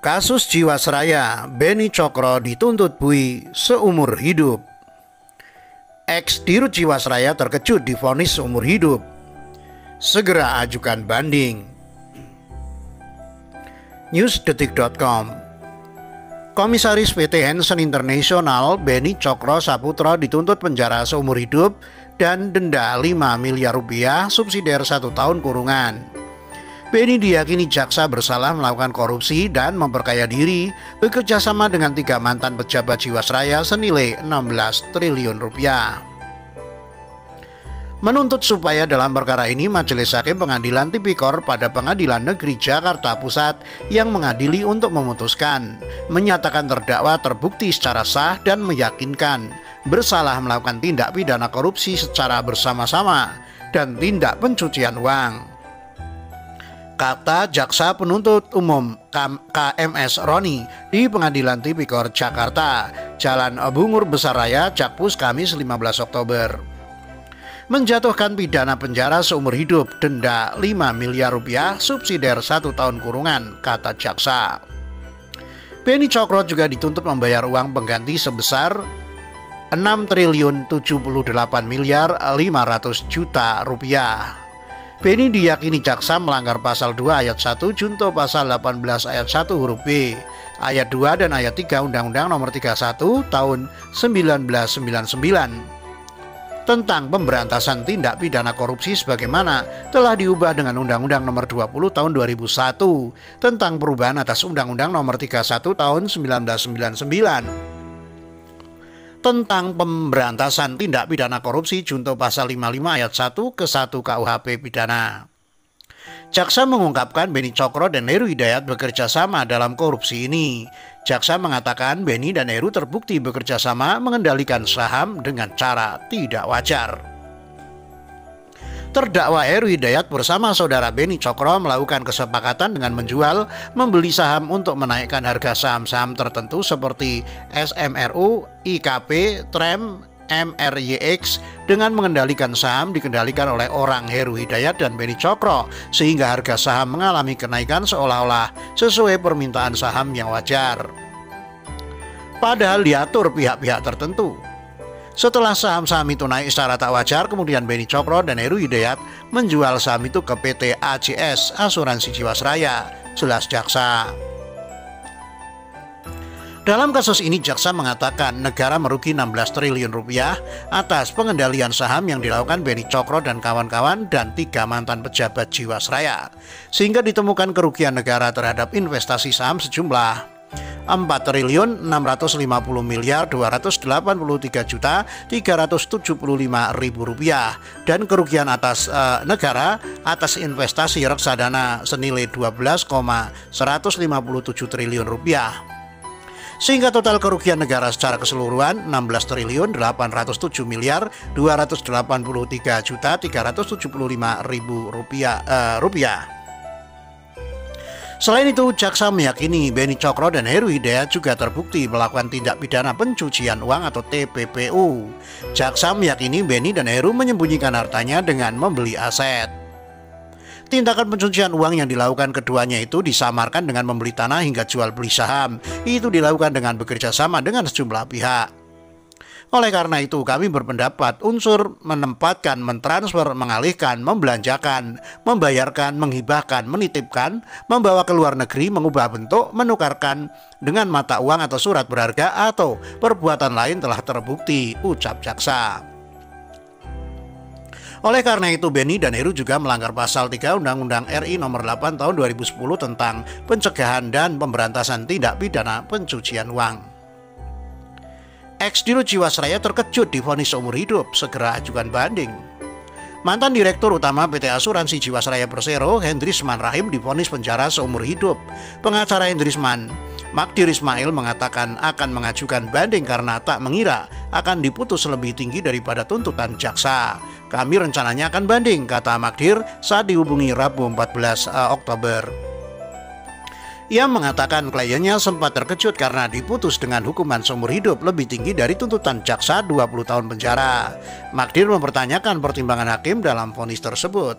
Kasus Jiwasraya, Beni Cokro dituntut bui seumur hidup. Ex-Dirut Jiwasraya terkejut divonis seumur hidup. Segera ajukan banding. Newsdetik.com. Komisaris PT Hansen International Beni Cokro Saputra dituntut penjara seumur hidup dan denda 5 miliar rupiah subsidiar 1 tahun kurungan. Beni diyakini jaksa bersalah melakukan korupsi dan memperkaya diri bekerjasama dengan 3 mantan pejabat Jiwasraya senilai 16 triliun rupiah. Menuntut supaya dalam perkara ini Majelis Hakim Pengadilan Tipikor pada Pengadilan Negeri Jakarta Pusat yang mengadili untuk memutuskan, menyatakan terdakwa terbukti secara sah dan meyakinkan bersalah melakukan tindak pidana korupsi secara bersama-sama dan tindak pencucian uang. Kata Jaksa Penuntut Umum KMS Roni di Pengadilan Tipikor Jakarta, Jalan Bungur Besar Raya, Jakpus, Kamis 15 Oktober. Menjatuhkan pidana penjara seumur hidup, denda 5 miliar rupiah, subsidiar 1 tahun kurungan, kata jaksa. Beni Cokro juga dituntut membayar uang pengganti sebesar 6 triliun 78 miliar 500 juta rupiah. Beni diyakini jaksa melanggar pasal 2 ayat 1 junto pasal 18 ayat 1 huruf B, ayat 2 dan ayat 3 Undang-Undang Nomor 31 tahun 1999 tentang pemberantasan tindak pidana korupsi sebagaimana telah diubah dengan Undang-Undang Nomor 20 tahun 2001 tentang perubahan atas Undang-Undang Nomor 31 tahun 1999 tentang pemberantasan tindak pidana korupsi junto pasal 55 ayat 1 ke 1 KUHP pidana. Jaksa mengungkapkan Beni Cokro dan Heru Hidayat bekerja sama dalam korupsi ini. Jaksa mengatakan Beni dan Heru terbukti bekerja sama mengendalikan saham dengan cara tidak wajar. Terdakwa Heru Hidayat bersama saudara Beni Cokro melakukan kesepakatan dengan menjual, membeli saham untuk menaikkan harga saham-saham tertentu seperti SMRU, IKP, TREM, MRYX dengan mengendalikan saham dikendalikan oleh orang Heru Hidayat dan Beni Cokro sehingga harga saham mengalami kenaikan seolah-olah sesuai permintaan saham yang wajar. Padahal diatur pihak-pihak tertentu. Setelah saham-saham itu naik secara tak wajar, kemudian Beni Cokro dan Heru Hidayat menjual saham itu ke PT AJS Asuransi Jiwasraya, jelas jaksa. Dalam kasus ini jaksa mengatakan negara merugi 16 triliun rupiah atas pengendalian saham yang dilakukan Beni Cokro dan kawan-kawan dan 3 mantan pejabat Jiwasraya, sehingga ditemukan kerugian negara terhadap investasi saham sejumlah 4 triliun 650 miliar 283 juta 375 ribu rupiah dan kerugian atas negara atas investasi reksadana senilai 12,157 triliun rupiah. Sehingga total kerugian negara secara keseluruhan 16 triliun 807 miliar 283 juta 375 ribu rupiah. Selain itu, jaksa meyakini Beni Cokro dan Heru Hidayat juga terbukti melakukan tindak pidana pencucian uang atau TPPU. Jaksa meyakini Beni dan Heru menyembunyikan hartanya dengan membeli aset. Tindakan pencucian uang yang dilakukan keduanya itu disamarkan dengan membeli tanah hingga jual beli saham. Itu dilakukan dengan bekerja sama dengan sejumlah pihak. Oleh karena itu kami berpendapat unsur menempatkan, mentransfer, mengalihkan, membelanjakan, membayarkan, menghibahkan, menitipkan, membawa ke luar negeri, mengubah bentuk, menukarkan dengan mata uang atau surat berharga atau perbuatan lain telah terbukti, ucap jaksa. Oleh karena itu Beni dan Heru juga melanggar pasal 3 Undang-Undang RI Nomor 8 Tahun 2010 tentang pencegahan dan pemberantasan tindak pidana pencucian uang. Ex-Dirut Jiwasraya terkejut divonis seumur hidup, segera ajukan banding. Mantan Direktur Utama PT Asuransi Jiwasraya Persero, Hendrisman Rahim divonis penjara seumur hidup. Pengacara Hendrisman, Magdir Ismail mengatakan akan mengajukan banding karena tak mengira akan diputus lebih tinggi daripada tuntutan jaksa. Kami rencananya akan banding, kata Magdir saat dihubungi Rabu 14 Oktober. Ia mengatakan kliennya sempat terkejut karena diputus dengan hukuman seumur hidup lebih tinggi dari tuntutan jaksa 20 tahun penjara. Magdir mempertanyakan pertimbangan hakim dalam vonis tersebut.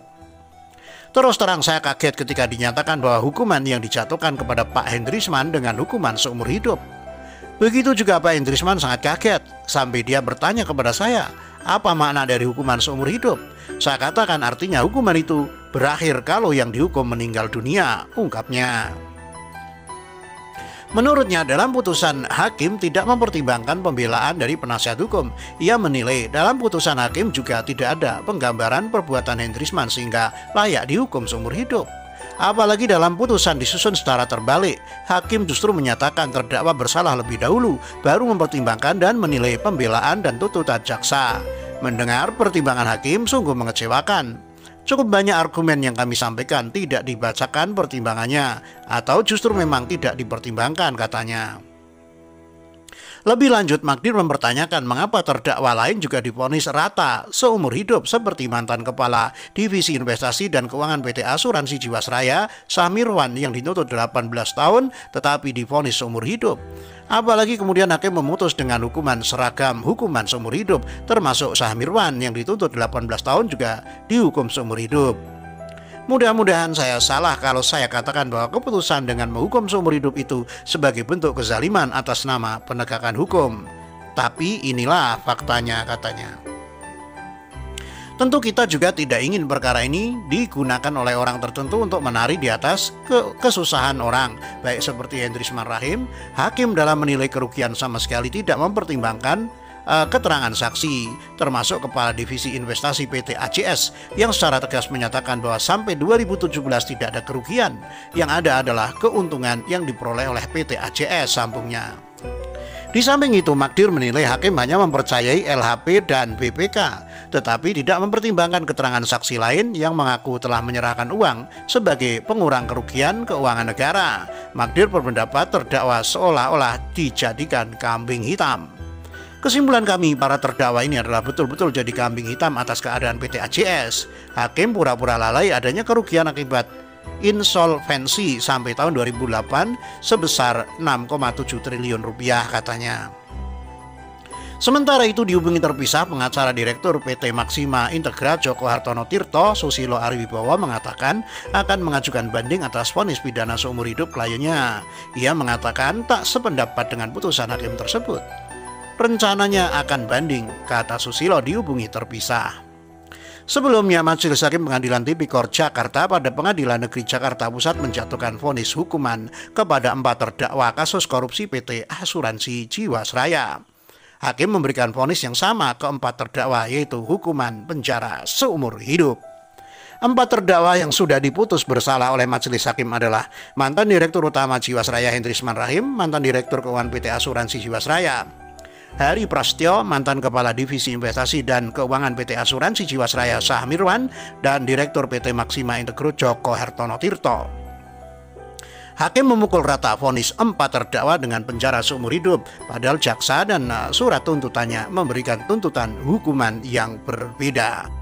Terus terang saya kaget ketika dinyatakan bahwa hukuman yang dijatuhkan kepada Pak Hendrisman dengan hukuman seumur hidup. Begitu juga Pak Hendrisman sangat kaget sampai dia bertanya kepada saya, apa makna dari hukuman seumur hidup? Saya katakan artinya hukuman itu berakhir kalau yang dihukum meninggal dunia, ungkapnya. Menurutnya dalam putusan hakim tidak mempertimbangkan pembelaan dari penasihat hukum. Ia menilai dalam putusan hakim juga tidak ada penggambaran perbuatan Hendrisman sehingga layak dihukum seumur hidup. Apalagi dalam putusan disusun secara terbalik, hakim justru menyatakan terdakwa bersalah lebih dahulu, baru mempertimbangkan dan menilai pembelaan dan tuntutan jaksa. Mendengar pertimbangan hakim sungguh mengecewakan. Cukup banyak argumen yang kami sampaikan tidak dibacakan pertimbangannya, atau justru memang tidak dipertimbangkan, katanya. Lebih lanjut, Magdir mempertanyakan mengapa terdakwa lain juga divonis rata seumur hidup seperti mantan kepala Divisi Investasi dan Keuangan PT Asuransi Jiwasraya, Sahmirwan, yang dituntut 18 tahun tetapi divonis seumur hidup. Apalagi kemudian hakim memutus dengan hukuman seragam hukuman seumur hidup, termasuk Sahmirwan yang dituntut 18 tahun juga dihukum seumur hidup. Mudah-mudahan saya salah kalau saya katakan bahwa keputusan dengan menghukum seumur hidup itu sebagai bentuk kezaliman atas nama penegakan hukum. Tapi inilah faktanya, katanya. Tentu kita juga tidak ingin perkara ini digunakan oleh orang tertentu untuk menari di atas kesusahan orang. Baik seperti Hendrisman Rahim, hakim dalam menilai kerugian sama sekali tidak mempertimbangkan keterangan saksi, termasuk Kepala Divisi Investasi PT ACS yang secara tegas menyatakan bahwa sampai 2017 tidak ada kerugian, yang ada adalah keuntungan yang diperoleh oleh PT ACS, sambungnya. Di samping itu, Magdir menilai hakim hanya mempercayai LHP dan BPK, tetapi tidak mempertimbangkan keterangan saksi lain yang mengaku telah menyerahkan uang sebagai pengurang kerugian keuangan negara. Magdir berpendapat terdakwa seolah-olah dijadikan kambing hitam. Kesimpulan kami, para terdakwa ini adalah betul-betul jadi kambing hitam atas keadaan PT ACS. Hakim pura-pura lalai adanya kerugian akibat insolvensi sampai tahun 2008 sebesar 6,7 triliun rupiah, katanya. Sementara itu dihubungi terpisah, pengacara Direktur PT Maxima Integra Joko Hartono Tirto, Susilo Ariwibowo, mengatakan akan mengajukan banding atas vonis pidana seumur hidup kliennya. Ia mengatakan tak sependapat dengan putusan hakim tersebut. Rencananya akan banding, kata Susilo dihubungi terpisah. Sebelumnya, Majelis Hakim Pengadilan Tipikor Jakarta pada Pengadilan Negeri Jakarta Pusat menjatuhkan vonis hukuman kepada 4 terdakwa kasus korupsi PT Asuransi Jiwasraya. Hakim memberikan vonis yang sama ke 4 terdakwa, yaitu hukuman penjara seumur hidup. 4 terdakwa yang sudah diputus bersalah oleh Majelis Hakim adalah mantan Direktur Utama Jiwasraya Hendrisman Rahim, mantan Direktur Keuangan PT Asuransi Jiwasraya Hari Prasetyo, mantan Kepala Divisi Investasi dan Keuangan PT Asuransi Jiwasraya Sahmirwan, dan Direktur PT Maxima Integro Joko Hartono Tirto. Hakim memukul rata vonis 4 terdakwa dengan penjara seumur hidup, padahal jaksa dan surat tuntutannya memberikan tuntutan hukuman yang berbeda.